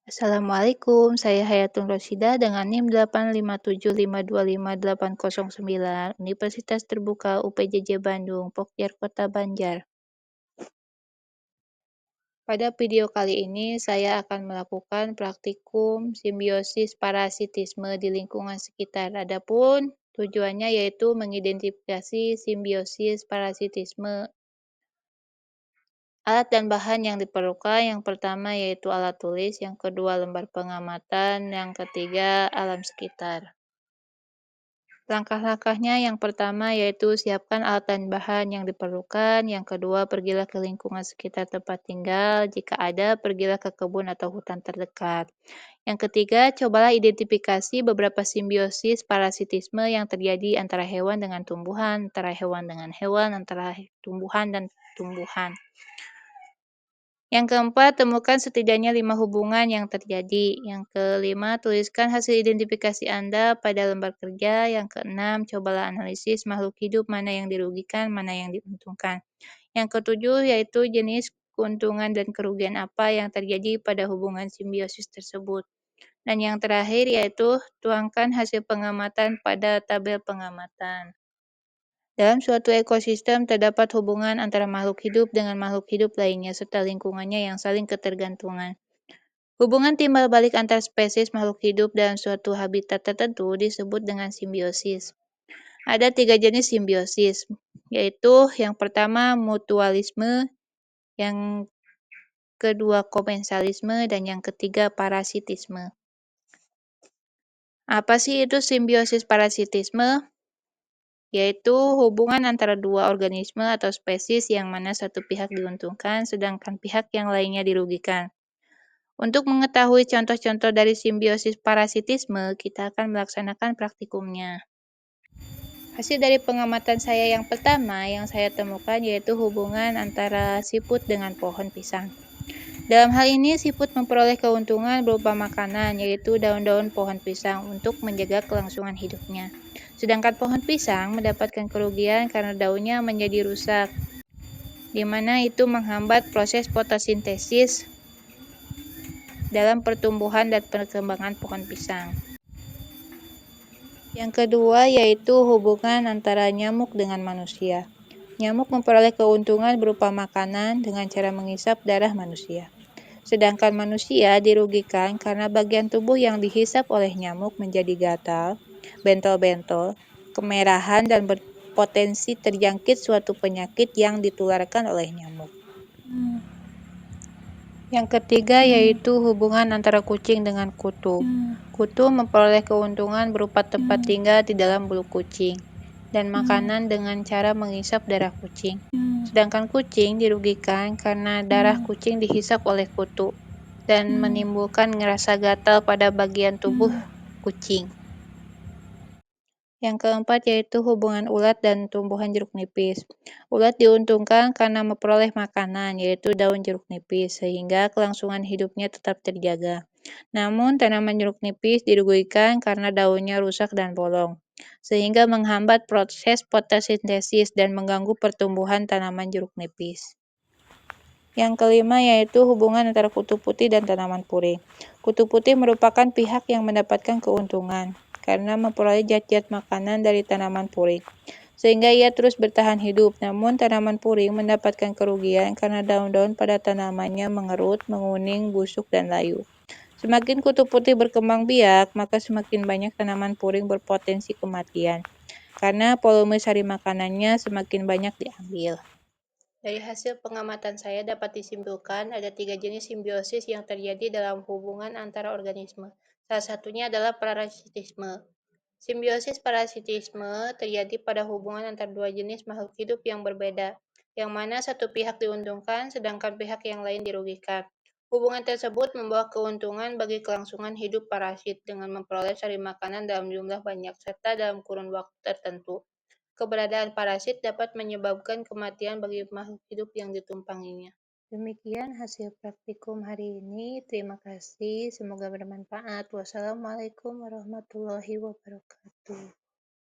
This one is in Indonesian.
Assalamualaikum, saya Hayatun Rosida dengan NIM 857525809, Universitas Terbuka UPJJ Bandung, Pokja Kota Banjar. Pada video kali ini, saya akan melakukan praktikum simbiosis parasitisme di lingkungan sekitar. Adapun tujuannya yaitu mengidentifikasi simbiosis parasitisme. Alat dan bahan yang diperlukan, yang pertama yaitu alat tulis, yang kedua lembar pengamatan, yang ketiga alam sekitar. Langkah-langkahnya yang pertama yaitu siapkan alat dan bahan yang diperlukan, yang kedua pergilah ke lingkungan sekitar tempat tinggal, jika ada pergilah ke kebun atau hutan terdekat. Yang ketiga, cobalah identifikasi beberapa simbiosis parasitisme yang terjadi antara hewan dengan tumbuhan, antara hewan dengan hewan, antara tumbuhan dan tumbuhan. Yang keempat, temukan setidaknya 5 hubungan yang terjadi. Yang kelima, tuliskan hasil identifikasi Anda pada lembar kerja. Yang keenam, cobalah analisis makhluk hidup mana yang dirugikan, mana yang diuntungkan. Yang ketujuh, yaitu jenis keuntungan dan kerugian apa yang terjadi pada hubungan simbiosis tersebut. Dan yang terakhir, yaitu tuangkan hasil pengamatan pada tabel pengamatan. Dalam suatu ekosistem terdapat hubungan antara makhluk hidup dengan makhluk hidup lainnya serta lingkungannya yang saling ketergantungan. Hubungan timbal balik antar spesies makhluk hidup dalam suatu habitat tertentu disebut dengan simbiosis. Ada 3 jenis simbiosis, yaitu yang pertama mutualisme, yang kedua komensalisme, dan yang ketiga parasitisme. Apa sih itu simbiosis parasitisme? Yaitu hubungan antara dua organisme atau spesies yang mana satu pihak diuntungkan sedangkan pihak yang lainnya dirugikan. Untuk mengetahui contoh-contoh dari simbiosis parasitisme, kita akan melaksanakan praktikumnya. Hasil dari pengamatan saya yang pertama yang saya temukan yaitu hubungan antara siput dengan pohon pisang. Dalam hal ini, siput memperoleh keuntungan berupa makanan, yaitu daun-daun pohon pisang untuk menjaga kelangsungan hidupnya. Sedangkan pohon pisang mendapatkan kerugian karena daunnya menjadi rusak, di mana itu menghambat proses fotosintesis dalam pertumbuhan dan perkembangan pohon pisang. Yang kedua yaitu hubungan antara nyamuk dengan manusia. Nyamuk memperoleh keuntungan berupa makanan dengan cara menghisap darah manusia. Sedangkan manusia dirugikan karena bagian tubuh yang dihisap oleh nyamuk menjadi gatal, bentol-bentol, kemerahan, dan berpotensi terjangkit suatu penyakit yang ditularkan oleh nyamuk. Yang ketiga yaitu hubungan antara kucing dengan kutu. Kutu memperoleh keuntungan berupa tempat tinggal di dalam bulu kucing dan makanan dengan cara menghisap darah kucing. Sedangkan kucing dirugikan karena darah kucing dihisap oleh kutu dan menimbulkan rasa gatal pada bagian tubuh kucing. Yang keempat yaitu hubungan ulat dan tumbuhan jeruk nipis. Ulat diuntungkan karena memperoleh makanan, yaitu daun jeruk nipis, sehingga kelangsungan hidupnya tetap terjaga. Namun, tanaman jeruk nipis dirugikan karena daunnya rusak dan bolong, sehingga menghambat proses fotosintesis dan mengganggu pertumbuhan tanaman jeruk nipis. Yang kelima yaitu hubungan antara kutu putih dan tanaman puri. Kutu putih merupakan pihak yang mendapatkan keuntungan karena memperoleh zat-zat makanan dari tanaman puring, sehingga ia terus bertahan hidup. Namun tanaman puring mendapatkan kerugian karena daun-daun pada tanamannya mengerut, menguning, busuk, dan layu. Semakin kutu putih berkembang biak, maka semakin banyak tanaman puring berpotensi kematian, karena volume sari makanannya semakin banyak diambil. Dari hasil pengamatan saya dapat disimpulkan ada 3 jenis simbiosis yang terjadi dalam hubungan antara organisme. Salah satunya adalah parasitisme. Simbiosis parasitisme terjadi pada hubungan antara dua jenis makhluk hidup yang berbeda, yang mana satu pihak diuntungkan sedangkan pihak yang lain dirugikan. Hubungan tersebut membawa keuntungan bagi kelangsungan hidup parasit dengan memperoleh sari makanan dalam jumlah banyak serta dalam kurun waktu tertentu. Keberadaan parasit dapat menyebabkan kematian bagi makhluk hidup yang ditumpanginya. Demikian hasil praktikum hari ini. Terima kasih. Semoga bermanfaat. Wassalamualaikum warahmatullahi wabarakatuh.